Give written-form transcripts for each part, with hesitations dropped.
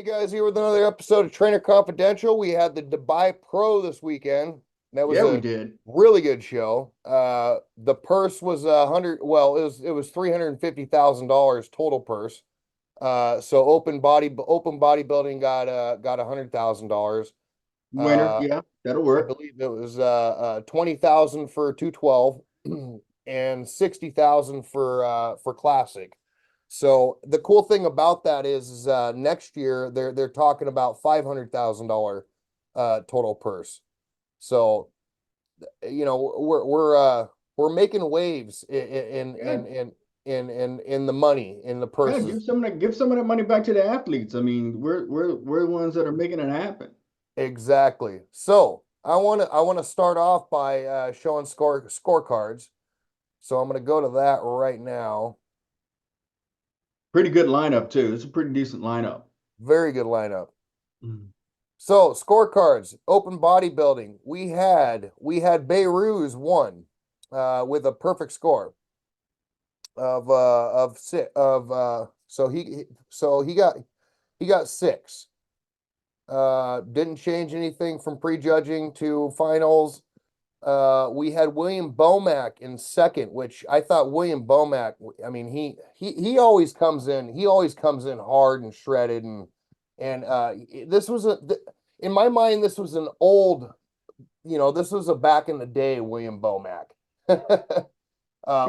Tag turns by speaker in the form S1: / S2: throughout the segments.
S1: Hey guys, here with another episode of Trainer Confidential. We had the Dubai Pro this weekend. That was
S2: Yeah, we
S1: a
S2: did.
S1: really good show. The purse was it was $350,000 total purse. So open bodybuilding got $100,000.
S2: Winner.
S1: Uh,
S2: Yeah, that'll
S1: I
S2: work.
S1: believe it was 20,000 for 212 and 60,000 for classic. So the cool thing about that is next year they're talking about $500,000 total purse. So we're making waves
S2: Yeah,
S1: in the money in the
S2: yeah.
S1: purses.
S2: Give some of that money back to the athletes. I mean, we're the ones that are making it happen.
S1: Exactly. So I want to start off by showing scorecards. So I'm going to go to that right now.
S2: Pretty good lineup too. It's a pretty decent lineup.
S1: Very good lineup.
S2: Mm.
S1: So scorecards, open bodybuilding. We had Beirut won with a perfect score of six of so he got six. Didn't change anything from prejudging to finals. We had William Bomack in second, which I thought William Bomack. I mean, he always comes in. He always comes in hard and shredded, and this was in my mind, this was an old. This was a back in the day William Bomack. We'll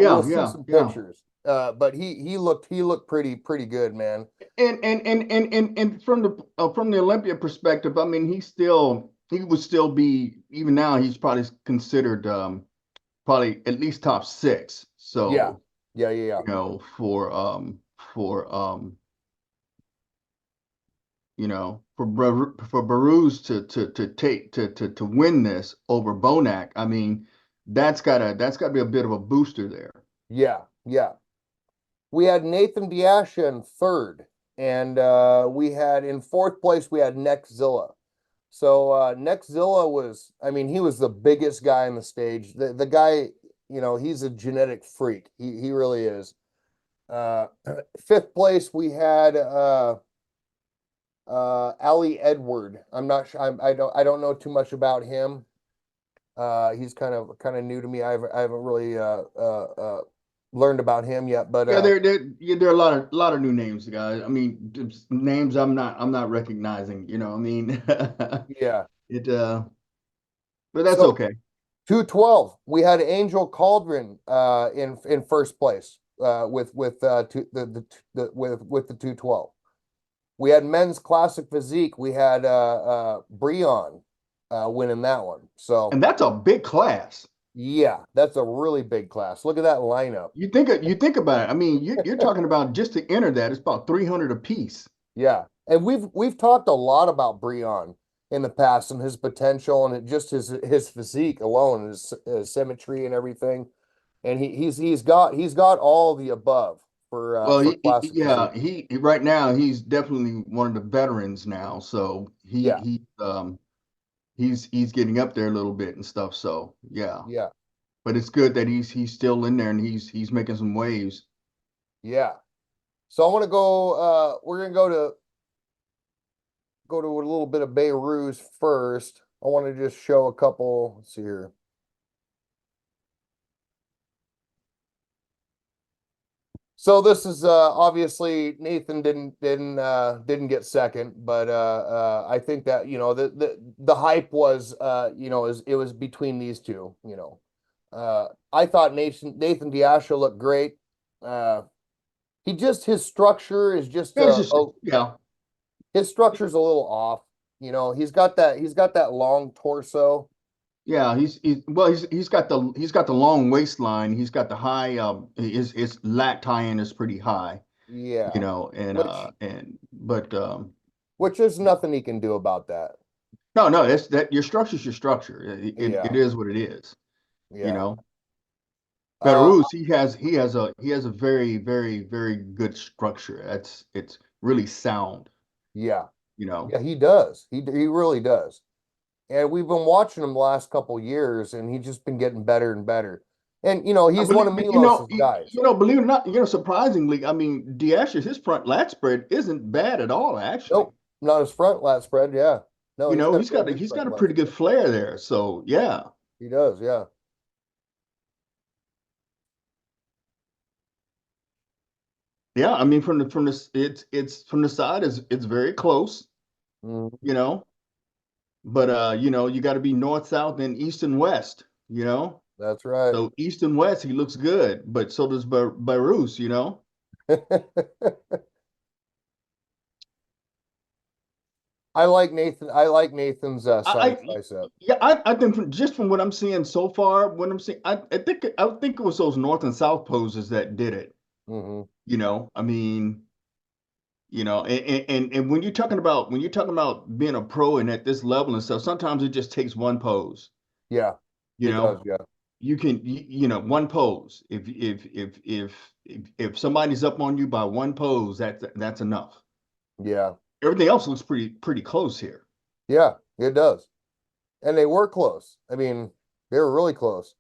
S2: Yeah,
S1: see
S2: yeah,
S1: some
S2: yeah.
S1: pictures. But he looked pretty good, man.
S2: And from the Olympia perspective, I mean, he would still be even now. He's probably considered probably at least top six.
S1: Yeah,
S2: So
S1: yeah.
S2: for for Baruz to win this over Bonac, I mean, that's gotta be a bit of a booster there.
S1: Yeah. We had Nathan Diasha in third, and we had in fourth place we had Nexzilla. So Nexzilla was, I mean, he was the biggest guy on the stage. The guy, he's a genetic freak. He really is. Uh, fifth place we had Ali Edward. I'm not sure. I don't know too much about him. He's kind of new to me. I haven't really learned about him yet, but
S2: Yeah, there are a lot of new names, guys. I mean, names I'm not recognizing. I mean,
S1: yeah.
S2: it but that's
S1: So
S2: okay.
S1: 212, we had Angel Cauldron in first place with with the 212. We had men's classic physique. We had Breon winning that one. So
S2: And that's a big class.
S1: yeah, that's a really big class. Look at that lineup.
S2: You think about it. I mean, you're talking about just to enter that, it's about 300 a piece.
S1: Yeah, and we've talked a lot about Breon in the past and his potential and just his physique alone, his symmetry and everything. And he's got all the above
S2: Well,
S1: for classic
S2: yeah,
S1: physique.
S2: he right now he's definitely one of the veterans now. So
S1: Yeah,
S2: he's getting up there a little bit and stuff. So yeah,
S1: yeah,
S2: but it's good that he's still in there and he's making some waves.
S1: yeah. So I want to go. We're gonna go to a little bit of Beirut first. I want to just show a couple. Let's see here. So this is obviously Nathan didn't get second, but I think that the hype was it was between these two. I thought Nathan Diasha looked great. Uh, his structure is just
S2: Yeah, it's just yeah,
S1: his structure's a little off. He's got that long torso.
S2: yeah. He's got the long waistline. He's got the high his lat tie-in is pretty high.
S1: Yeah,
S2: And
S1: which
S2: but
S1: which there's nothing he can do about that.
S2: no, it's that your structure's your structure. It
S1: Yeah,
S2: is what it is. You
S1: yeah.
S2: know,
S1: Uh,
S2: Belarus, he has a very, very, very good structure. It's really sound,
S1: yeah,
S2: you know.
S1: yeah. He does. He really does. And we've been watching him the last couple years, and he's just been getting better and better. And
S2: I
S1: he's one
S2: believe,
S1: of Milos's guys.
S2: believe it or not, surprisingly, I mean, Diash's his front lat spread isn't bad at all, actually.
S1: Nope, Not his front lat spread, yeah. No,
S2: You
S1: he's
S2: know,
S1: got a really good
S2: he's got
S1: front
S2: a
S1: lat
S2: pretty good
S1: spread.
S2: flair there. So yeah.
S1: He does, yeah.
S2: Yeah, I mean from the it's from the side is it's very close,
S1: Mhm.
S2: you know. But you know, you got to be north, south, and east and west, you know.
S1: That's right.
S2: So east and west, he looks good, but so does Beirut, you know.
S1: I like Nathan's side
S2: I
S1: tricep.
S2: yeah, I think just from what I'm seeing so far, what I'm seeing, I think it was those north and south poses that did it.
S1: Hmm.
S2: You know, I mean, you know, and when you're talking about being a pro and at this level and stuff, sometimes it just takes one pose.
S1: Yeah,
S2: You
S1: it does,
S2: know,
S1: yeah.
S2: you can you know one pose. If somebody's up on you by one pose, that's enough.
S1: Yeah.
S2: Everything else looks pretty close here.
S1: Yeah, it does. And they were close. I mean, they were really close.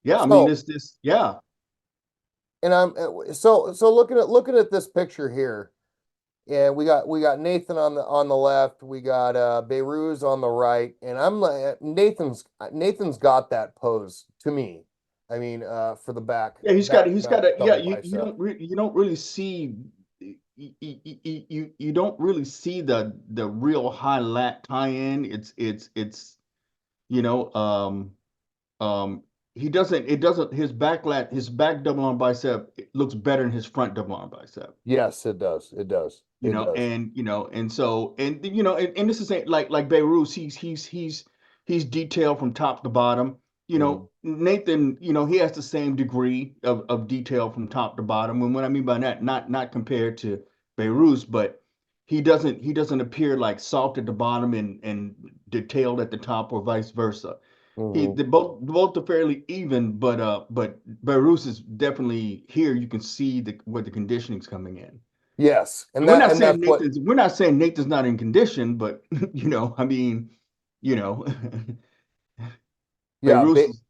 S2: Yeah, I mean
S1: So,
S2: it's this yeah.
S1: and I'm so looking at this picture here, and we got Nathan on the left, we got Beirut on the right, and I'm like Nathan's got that pose to me. I mean, for the
S2: Yeah, he's got a yeah.
S1: double bicep.
S2: You don't really see you don't really see the real high lat tie in. It's you know um he doesn't it doesn't his back double arm bicep looks better than his front double arm bicep.
S1: Yes, it does. It does.
S2: You
S1: It
S2: know,
S1: does.
S2: and so you know, and this is like Beirut, he's detailed from top to bottom. You
S1: Hmm.
S2: know, Nathan, you know, he has the same degree of detail from top to bottom. And what I mean by that, not compared to Beirut's, but he doesn't appear like soft at the bottom and detailed at the top or vice versa.
S1: Hmm.
S2: They both are fairly even, but Beirut's is definitely here. You can see the where the conditioning's coming in.
S1: Yes, and
S2: And
S1: that's what.
S2: We're not saying Nathan's not in condition, but you know, I mean, you know,
S1: Yeah,
S2: Beirut's has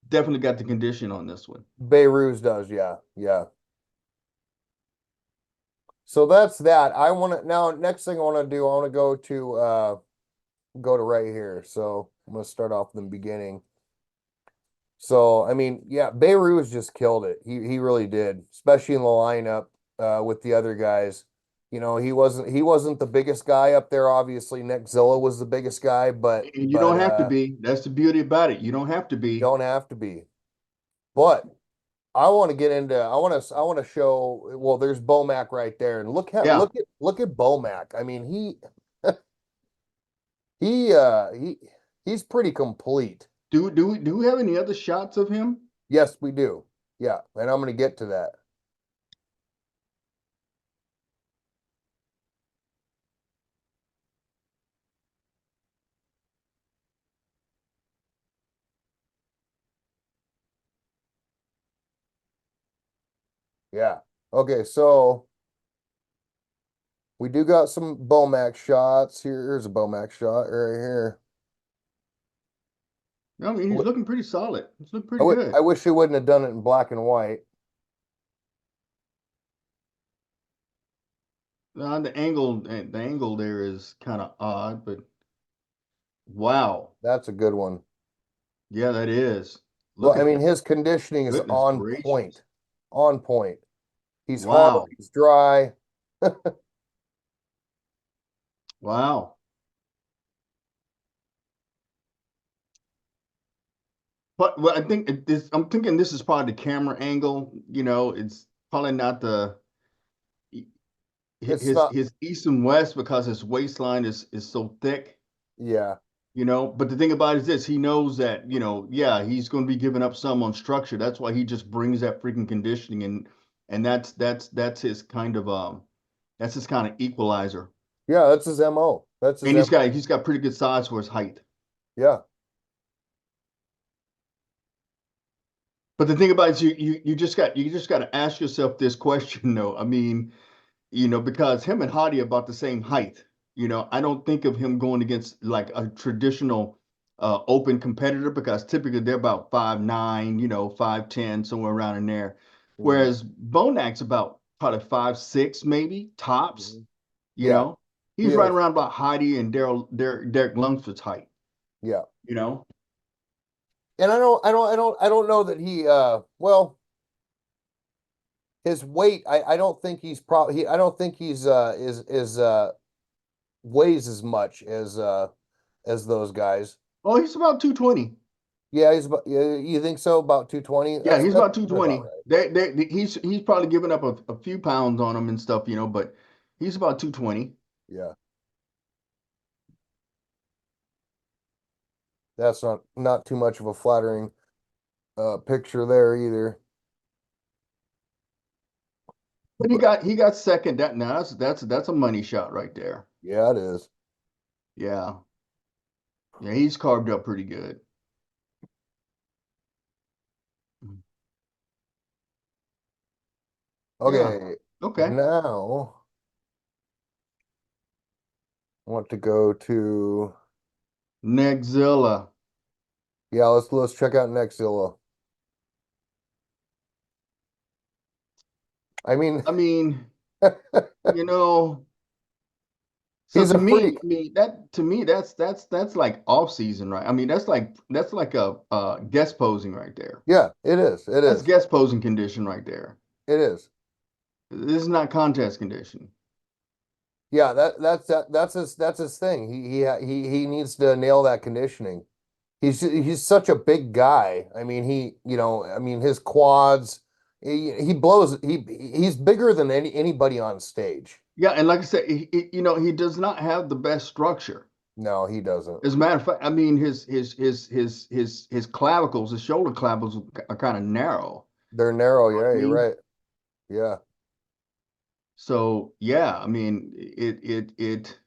S2: definitely got the condition on this one.
S1: Beirut does. Yeah, yeah. So that's that. I want to now. Next thing I want to do, I want to go to right here. So I'm gonna start off in the beginning. So I mean, yeah, Beirut just killed it. He really did, especially in the lineup with the other guys. You know, he wasn't the biggest guy up there. Obviously, Nick Zilla was the biggest guy, but
S2: And you
S1: but
S2: don't have to be. That's the beauty about it. You don't have to
S1: you
S2: be.
S1: don't have to be. But I want to get into. I want to show. Well, there's Bomac right there, and
S2: Yeah.
S1: look at Bomac. I mean, he he's pretty complete.
S2: Do we have any other shots of him?
S1: Yes, we do. Yeah, and I'm gonna get to that. Yeah. Okay, so we do got some Bomac shots. Here's a Bomac shot right here.
S2: I mean, he's looking pretty solid. He's looking
S1: I,
S2: pretty
S1: w
S2: good.
S1: I wish he wouldn't have done it in black and white.
S2: The angle there is kind of odd, but wow.
S1: That's a good one.
S2: Yeah, that is.
S1: Well,
S2: Look
S1: I
S2: at
S1: mean,
S2: that.
S1: his conditioning is
S2: Goodness
S1: on
S2: gracious.
S1: point. On point. He's hard,
S2: Wow.
S1: he's dry.
S2: Wow. But well, I think I'm thinking this is probably the camera angle. You know, it's probably not the
S1: It's not,
S2: his east and west because his waistline is so thick.
S1: yeah.
S2: You know, but the thing about it is this: he knows that yeah, he's going to be giving up some on structure. That's why he just brings that freaking conditioning, and that's his kind of that's his kind of equalizer.
S1: Yeah, that's his MO. That's his
S2: And
S1: MO.
S2: he's got pretty good size for his height.
S1: Yeah.
S2: But the thing about it is you just got to ask yourself this question though. I mean, because him and Hadi are about the same height. I don't think of him going against like a traditional open competitor because typically they're about 5'9", 5'10", somewhere around in there.
S1: Hmm.
S2: Whereas Bonak's about probably 5'6", maybe tops,
S1: Hmm.
S2: you
S1: Yeah.
S2: know. He's
S1: He
S2: right
S1: is.
S2: around about Heidi and Derek Lunsford's height.
S1: Yeah.
S2: You know,
S1: And I don't know that well, his weight, I don't think he's probably I don't think he's is weighs as much as those guys.
S2: oh, he's about 220.
S1: Yeah, you think so? About 220?
S2: Yeah, he's
S1: That's
S2: about
S1: about
S2: 220.
S1: right.
S2: He's probably giving up a few pounds on him and stuff, but he's about 220.
S1: Yeah. That's not too much of a flattering picture there either.
S2: But
S1: But
S2: he got second. That now that's a money shot right there.
S1: yeah, it is.
S2: Yeah. Yeah, he's carved up pretty good. Yeah.
S1: Okay.
S2: Okay.
S1: Now I want to go to
S2: Nexzilla.
S1: yeah, let's check out Nexzilla. I mean,
S2: I mean, you know, so
S1: he's
S2: to
S1: a
S2: me,
S1: freak.
S2: I mean that to me that's like off season, right? I mean, that's like a guest posing right there.
S1: Yeah, it is. It
S2: That's
S1: is.
S2: guest posing condition right there.
S1: It is.
S2: This is not contest condition.
S1: Yeah, that's his thing. He needs to nail that conditioning. He's such a big guy. I mean, I mean his quads, he blows he's bigger than anybody on stage.
S2: Yeah, and like I said, he does not have the best structure.
S1: No, he doesn't.
S2: As a matter of fact, I mean his clavicles, his shoulder clavicles are kind of narrow.
S1: They're narrow,
S2: I
S1: yeah, you're
S2: mean,
S1: right. Yeah.
S2: so yeah, I mean it.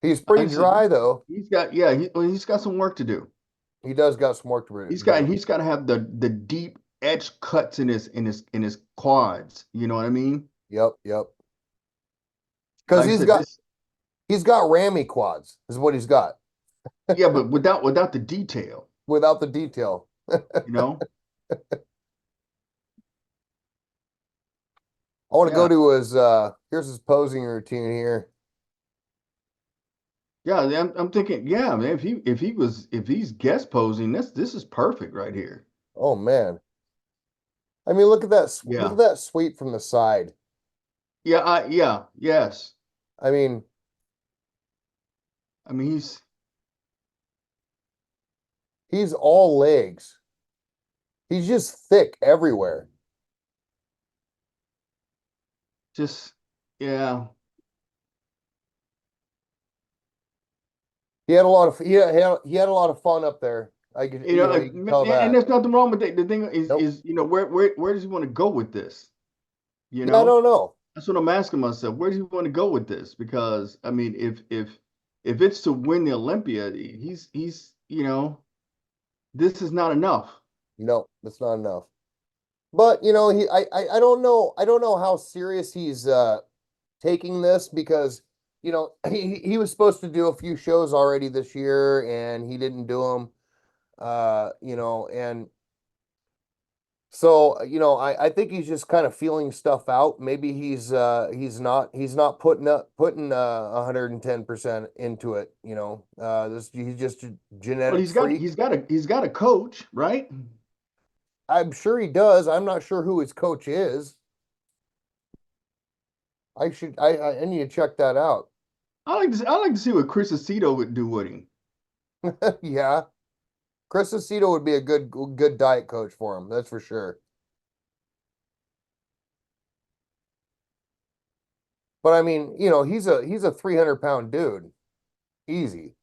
S1: He's
S2: Like I
S1: pretty
S2: said,
S1: dry though.
S2: he's got yeah, he's got some work to do.
S1: He does got some work to do.
S2: He's got to have the deep edge cuts in his quads. You know what I mean?
S1: Yep, yep. Because
S2: Like I said, this
S1: he's got rammy quads, is what he's got,
S2: yeah, but without the detail,
S1: without the detail.
S2: you know?
S1: I want to go
S2: Yeah.
S1: to his here's his posing routine here.
S2: Yeah, I'm thinking, yeah, man, if he's guest posing, this is perfect right here.
S1: Oh man. I mean, look
S2: Yeah.
S1: at that sweep from the side.
S2: Yes.
S1: I mean,
S2: I mean
S1: he's all legs. He's just thick everywhere.
S2: just yeah.
S1: He had a lot of he had a lot of fun up there. I could you can tell
S2: And
S1: that.
S2: there's nothing wrong with that. The thing
S1: Nope.
S2: is, where does he want to go with this? You
S1: Yeah, I
S2: know?
S1: don't know.
S2: That's what I'm asking myself. Where does he want to go with this? Because I mean, if it's to win the Olympia, he's this is not enough.
S1: No, that's not enough. But I don't know how serious he's taking this because he was supposed to do a few shows already this year and he didn't do them. And so I think he's just kind of feeling stuff out. Maybe he's not putting 110% into it, this he's just a
S2: Well,
S1: genetic freak.
S2: he's got a coach, right?
S1: I'm sure he does. I'm not sure who his coach is. I need to check that out.
S2: I like to see what Chris Aceto would do with him.
S1: Yeah. Chris Aceto would be a good diet coach for him, that's for sure. But I mean, he's a 300-pound dude. Easy.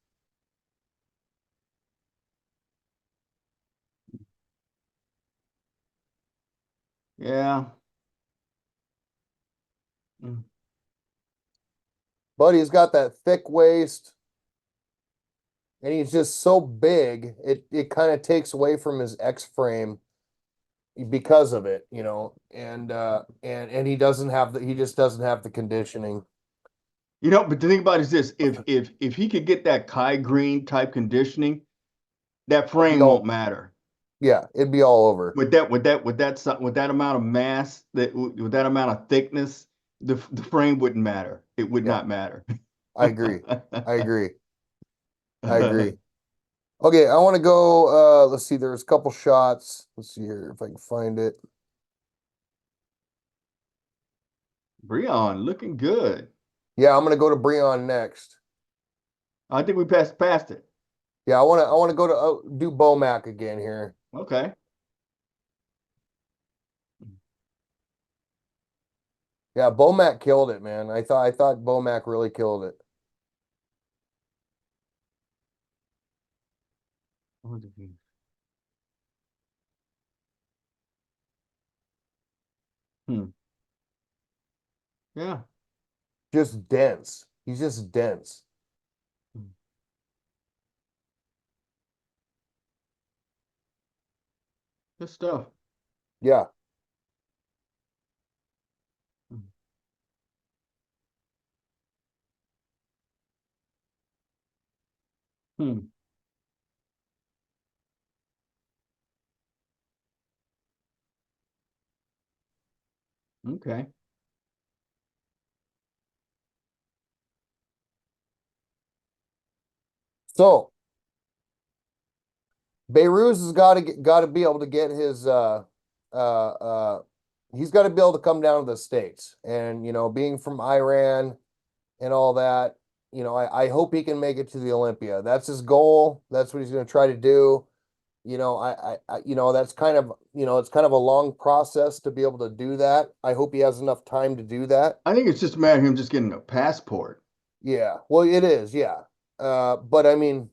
S2: Yeah. Mm.
S1: But he's got that thick waist and he's just so big, it kind of takes away from his X frame because of it, and he just doesn't have the conditioning.
S2: But the thing about it is this: if he could get that Kai Green type conditioning, that
S1: It'd be
S2: frame won't
S1: all
S2: matter.
S1: Yeah, it'd be all over.
S2: With that amount of mass, with that amount of thickness, the frame wouldn't matter. It would
S1: Yeah,
S2: not matter.
S1: I agree. I agree. I agree. Okay, I want to go. Let's see. There's a couple shots. Let's see here if I can find it.
S2: Breon looking good.
S1: Yeah, I'm gonna go to Breon next.
S2: I think we past it.
S1: Yeah, I want to go to do Bomac again here.
S2: Okay.
S1: Yeah, Bomac killed it, man. I thought Bomac really killed it.
S2: Hmm. Yeah.
S1: Just dense. He's just dense.
S2: Good stuff.
S1: Yeah.
S2: Hmm. Okay.
S1: So Beirut has got to be able to get his he's got to be able to come down to the States. And being from Iran and all that, I hope he can make it to the Olympia. That's his goal. That's what he's going to try to do. That's kind of, it's kind of a long process to be able to do that. I hope he has enough time to do that.
S2: I think it's just a matter of him just getting a passport.
S1: Yeah. Well, it is, yeah. But I mean,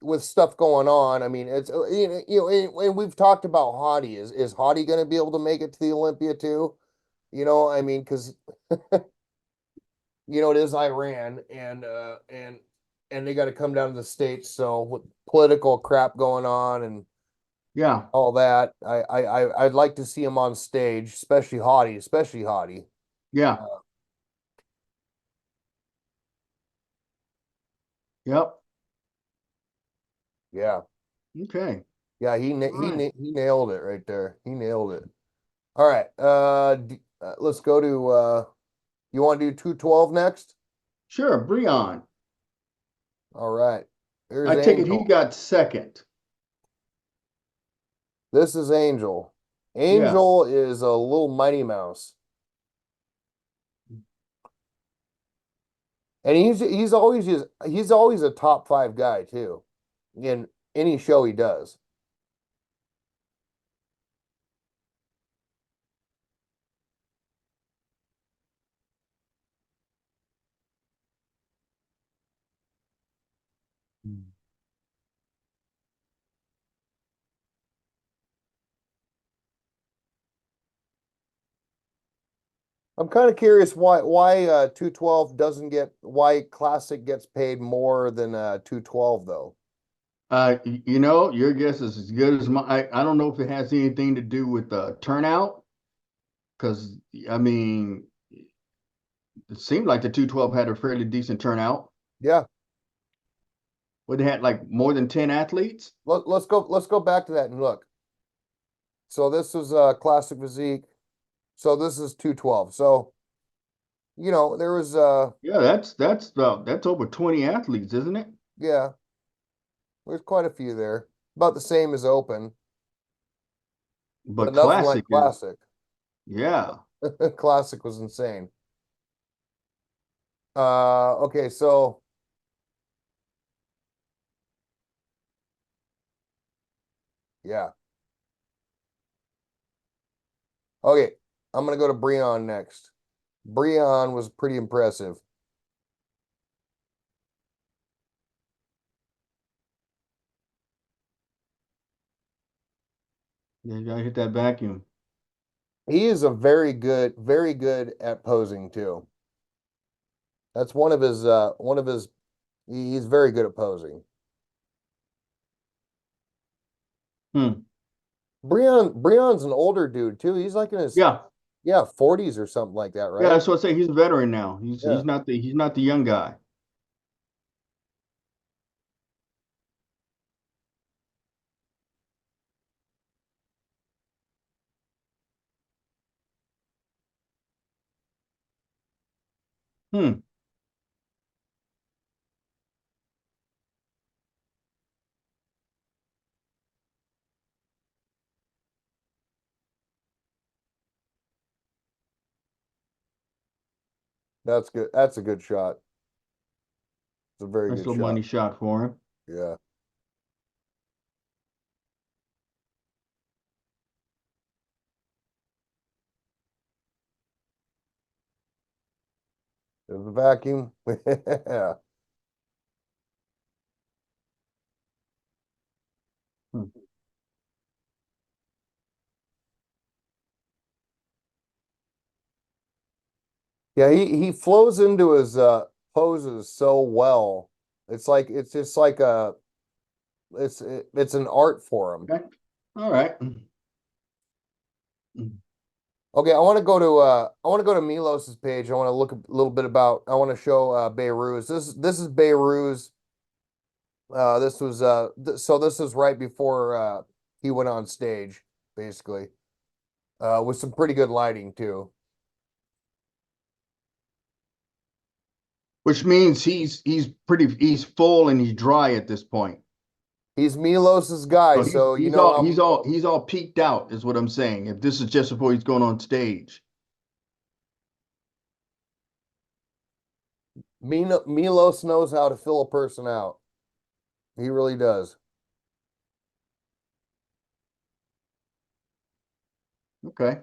S1: with stuff going on, I mean, it's and we've talked about Hottie. Is Hottie going to be able to make it to the Olympia too? I mean, because it is Iran, and they got to come down to the States. So with political crap going on and
S2: Yeah.
S1: all that, I'd like to see him on stage, especially Hottie, especially Hottie.
S2: Yeah.
S1: Uh,
S2: Yep.
S1: yeah,
S2: Okay.
S1: yeah,
S2: All right.
S1: he nailed it right there. He nailed it. All right, let's go to you want to do 212 next?
S2: Sure. Breon.
S1: All right. Here's
S2: I take it he
S1: Angel.
S2: got second.
S1: This is Angel.
S2: Yeah.
S1: Angel is a little Mighty Mouse. And he's always a top five guy too in any show he does. I'm kind of curious why 212 doesn't get why Classic gets paid more than 212 though.
S2: Your guess is as good as mine. I don't know if it has anything to do with the turnout, because I mean, it seemed like the 212 had a fairly decent turnout.
S1: Yeah.
S2: But they had like more than 10 athletes.
S1: Let's go back to that and look. So this is Classic Physique. So this is 212. So, there was
S2: Yeah, that's over 20 athletes, isn't it?
S1: yeah, there's quite a few there. About the same as Open, but
S2: But
S1: nothing like
S2: classic is,
S1: Classic.
S2: yeah,
S1: Classic was insane. Okay, so yeah. Okay, I'm gonna go to Breon next. Breon was pretty impressive.
S2: yeah, you gotta hit that vacuum.
S1: He is a very good at posing too. That's one of his he's very good at posing.
S2: Hmm.
S1: Breon's an older dude too. He's like in his
S2: Yeah,
S1: yeah, 40s or something like that,
S2: yeah,
S1: right?
S2: that's what I say. He's a veteran now. He's
S1: Yeah.
S2: he's not the young guy. Hmm.
S1: That's good. That's a good shot. It's a very
S2: Nice
S1: good
S2: little money
S1: shot.
S2: shot for him.
S1: Yeah. There's a vacuum. Yeah.
S2: Hmm.
S1: Yeah, he flows into his poses so well. It's just like a it's an art for him.
S2: Okay. All right.
S1: Okay, I want to go to Milos's page. I want to look a little bit about I want to show Beirut. This is Beirut. This was so this is right before he went on stage, basically. With some pretty good lighting too.
S2: Which means he's full and he's dry at this point.
S1: He's Milos's guy,
S2: So he's
S1: so you
S2: he's
S1: know
S2: all
S1: how
S2: he's all he's all peaked out, is what I'm saying. If this is just before he's going on stage.
S1: Milos knows how to fill a person out. He really does.
S2: Okay.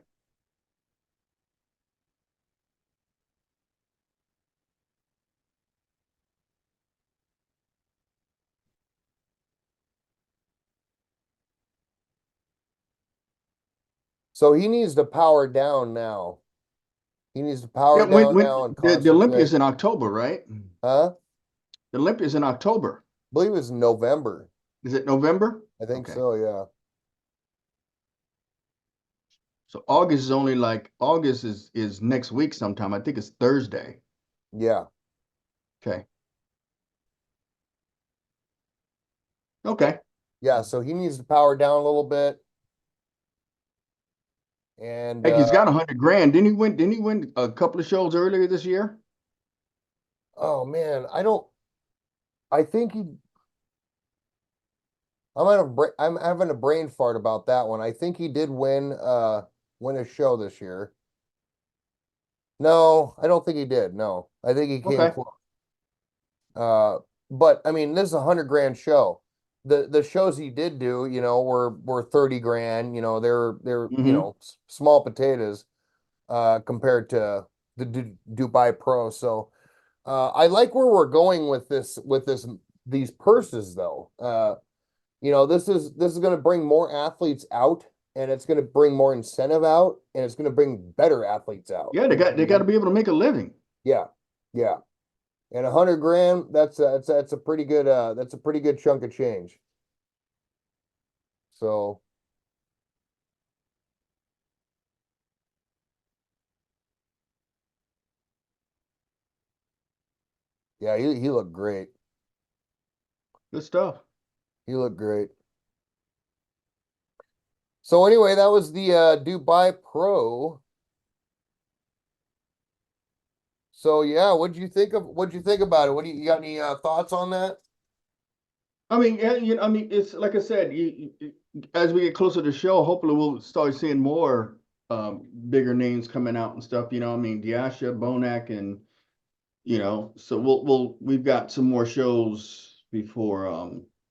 S1: So he needs to power down now. He needs to
S2: Yeah,
S1: power down
S2: when
S1: now and
S2: the
S1: concentrate.
S2: Olympia's in October, right?
S1: Huh?
S2: The Olympia's in October.
S1: I believe it's November.
S2: Is it November?
S1: I think
S2: Okay.
S1: so, yeah.
S2: So August is only like August is next week sometime. I think it's Thursday.
S1: Yeah.
S2: Okay. Okay.
S1: Yeah, so he needs to power down a little bit. And
S2: Heck, he's got 100 grand. Didn't he win a couple of shows earlier this year?
S1: oh man, I think he I'm having a brain fart about that one. I think he did win a show this year. No, I don't think he did. No. I think he came
S2: Okay.
S1: close. Uh, but I mean, this is $100 grand show. The shows he did do, were 30 grand. They're
S2: Mm-hmm.
S1: small potatoes compared to the Dubai Pro. So I like where we're going with this these purses though. This is going to bring more athletes out, and it's going to bring more incentive out, and it's going to bring better athletes out.
S2: Yeah,
S1: You know what I
S2: they got to
S1: mean?
S2: be able to make a living.
S1: Yeah, yeah. And 100 grand, that's a pretty good that's a pretty good chunk of change. So yeah, he looked great.
S2: Good stuff.
S1: He looked great. So anyway, that was the Dubai Pro. So yeah, what'd you think about it? What do you got any thoughts on that?
S2: I mean, yeah, I mean, it's like I said, as we get closer to the show, hopefully we'll start seeing more bigger names coming out and stuff. I mean, Diasha, Bonac, and so we've got some more shows before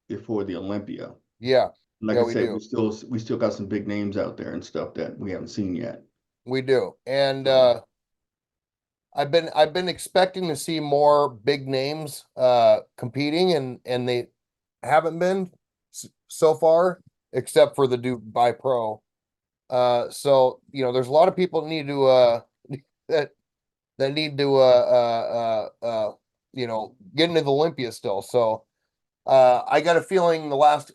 S2: the Olympia.
S1: Yeah.
S2: Like
S1: Yeah,
S2: I
S1: we
S2: said,
S1: do.
S2: we still got some big names out there and stuff that we haven't seen yet.
S1: We do. And
S2: So,
S1: I've been expecting to see more big names competing, and they haven't been so far, except for the Dubai Pro. So there's a lot of people that need to that that need to get into the Olympia still. So I got a feeling the last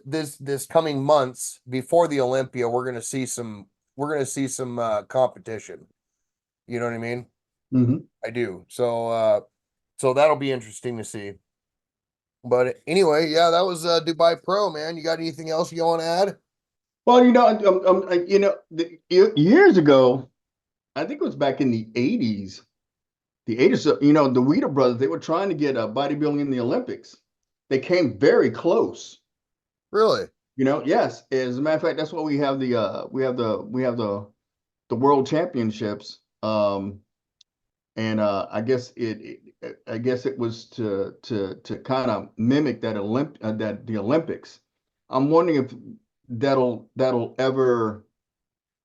S1: this coming months before the Olympia, we're gonna see some competition. You know what I mean?
S2: mhm.
S1: I do. So that'll be interesting to see. But anyway, yeah, that was Dubai Pro, man. You got anything else you want to add?
S2: Well, years ago, I think it was back in the '80s. the 80s, the Wheater brothers, they were trying to get bodybuilding in the Olympics. They came very close.
S1: Really?
S2: Yes. As a matter of fact, that's why we have the world championships. And I guess it was to kind of mimic that the Olympics. I'm wondering if that'll ever,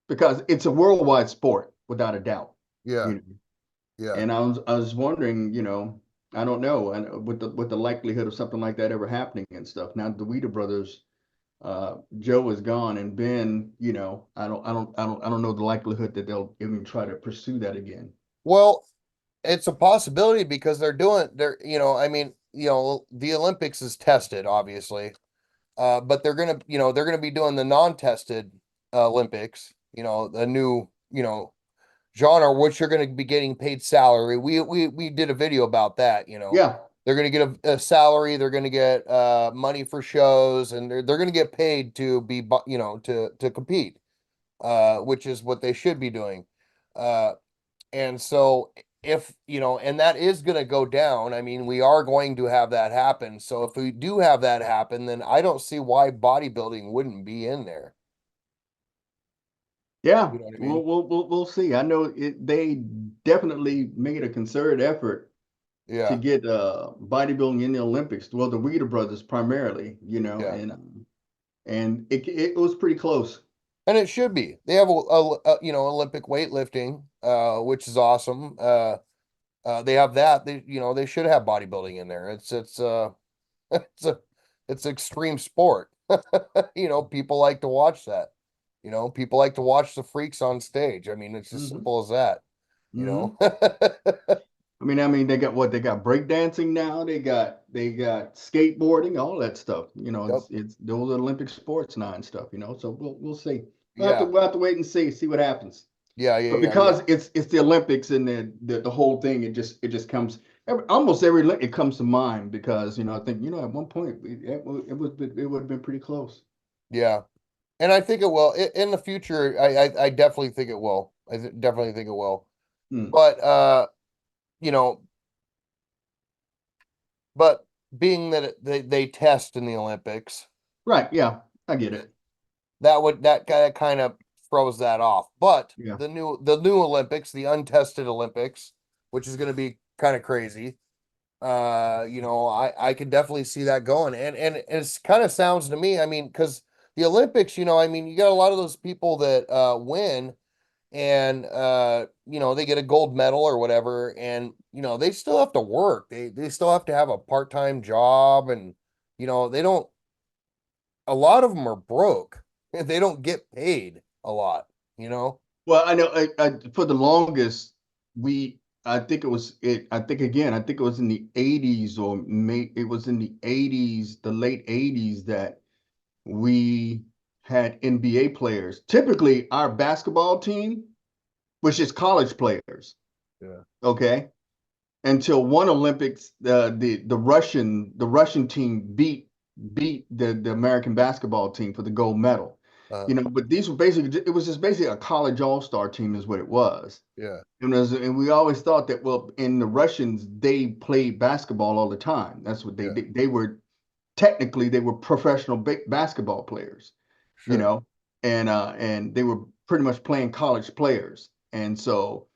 S2: because it's a worldwide sport without a doubt.
S1: Yeah.
S2: You know,
S1: Yeah.
S2: and I was wondering, I don't know, and with the likelihood of something like that ever happening and stuff. Now the Wheater brothers, Joe is gone, and Ben, I don't know the likelihood that they'll even try to pursue that again.
S1: Well, it's a possibility because I mean, the Olympics is tested, obviously. But they're gonna be doing the non-tested Olympics, the new, genre, which you're gonna be getting paid salary. We did a video about that.
S2: Yeah.
S1: They're gonna get a salary, they're gonna get money for shows, and they're gonna get paid to to compete, which is what they should be doing. Uh, and so if, and that is going to go down, I mean, we are going to have that happen. So if we do have that happen, then I don't see why bodybuilding wouldn't be in there.
S2: Yeah,
S1: You know what I mean?
S2: we'll see. I know they definitely made a concerted effort to
S1: Yeah.
S2: get bodybuilding in the Olympics. Well, the Wheater brothers primarily,
S1: Yeah.
S2: and it was pretty close.
S1: And it should be. They have Olympic weightlifting, which is awesome. They have that. They should have bodybuilding in there. It's a it's extreme sport. People like to watch that. People like to watch the freaks on stage. I mean, it's as
S2: Hmm.
S1: simple as that, you
S2: Hmm.
S1: know.
S2: I mean, they got what? They got breakdancing now. They got skateboarding, all that stuff.
S1: Yep.
S2: It's those are Olympic sports now and stuff. So we'll see. We'll have to
S1: Yeah.
S2: we'll have to wait and see what happens.
S1: Yeah, yeah,
S2: But
S1: yeah, yeah.
S2: because it's the Olympics and the whole thing, it just comes almost it comes to mind because I think at one point it would have been pretty close.
S1: Yeah. And I think it will. In the future, I definitely think it will. Definitely think it will.
S2: Hmm.
S1: But you know, but being that they test in the Olympics,
S2: Right? Yeah, I get it.
S1: that kind of throws that off. But
S2: Yeah.
S1: the new Olympics, the untested Olympics, which is going to be kind of crazy. I can definitely see that going, and it's kind of sounds to me. I mean, because the Olympics, I mean, you got a lot of those people that win, and they get a gold medal or whatever, and they still have to work. They still have to have a part-time job, and they don't. A lot of them are broke. They don't get paid a lot. You know.
S2: Well, I know for the longest we I think it was it I think again I think it was in the 80s it was in the 80s, the late 80s that we had NBA players. Typically our basketball team, which is college players,
S1: Yeah.
S2: okay? Until one Olympics, the Russian team beat the American basketball team for the gold medal.
S1: Uh,
S2: But these were basically it was just basically a college all-star team is what it was.
S1: yeah.
S2: And we always thought that, well, in the Russians they played basketball all the time. That's what they
S1: Yeah.
S2: did. They were technically they were professional basketball players, you
S1: Sure.
S2: know, and they were pretty much playing college players. And so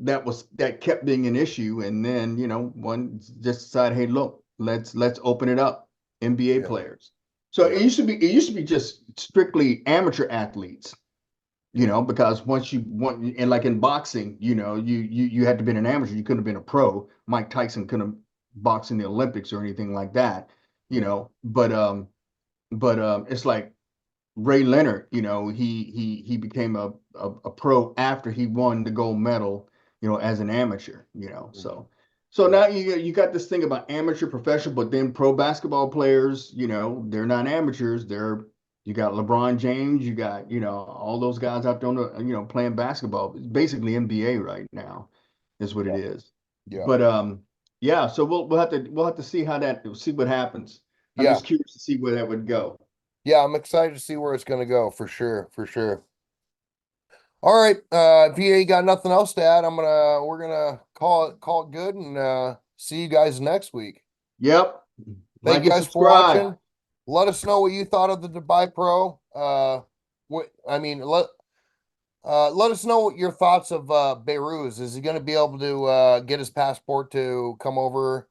S2: that kept being an issue. And then, one just decided, hey, look, let's open it up. NBA
S1: Yeah.
S2: players. So
S1: Yeah.
S2: it used to be just strictly amateur athletes,
S1: Yeah.
S2: because once you want, and like in boxing, you had to be an amateur. You couldn't have been a pro. Mike Tyson couldn't have boxed in the Olympics or anything like that,
S1: Yeah.
S2: but it's like Ray Leonard, he became a pro after he won the gold medal, as an amateur,
S1: Mhm.
S2: so
S1: Yeah.
S2: now you got this thing about amateur, professional, but then pro basketball players, they're not amateurs, you got LeBron James, you got, all those guys out there playing basketball. It's basically NBA right now, is what it
S1: Yeah.
S2: is.
S1: Yeah.
S2: But yeah, so we'll have to see what happens. I'm
S1: Yeah.
S2: just curious to see where that would go.
S1: Yeah, I'm excited to see where it's going to go for sure, for sure. All right. If you ain't got nothing else to add, we're gonna call it good and see you guys next week.
S2: Yep.
S1: Thank
S2: Like
S1: you
S2: and
S1: guys for
S2: subscribe.
S1: watching. Let us know what you thought of the Dubai Pro. Let us know what your thoughts of Beirut. Is he going to be able to get his passport to come over,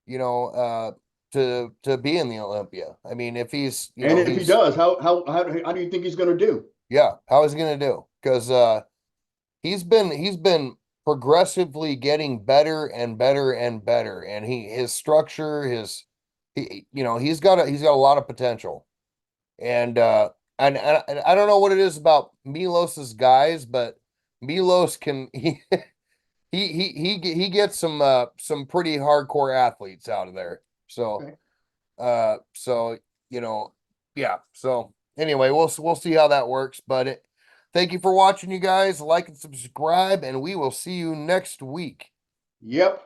S1: you know, to be in the Olympia? I mean, if he's,
S2: And if he
S1: he's
S2: does, how do you think he's going to do?
S1: yeah, how is he going to do? Because he's been progressively getting better and better and better, and his structure, he's got a lot of potential. And and I don't know what it is about Milos's guys, but Milos can he gets some pretty hardcore athletes out of there. So
S2: Okay.
S1: so you know yeah. So anyway, we'll see how that works. But thank you for watching, you guys. Like and subscribe, and we will see you next week.
S2: Yep.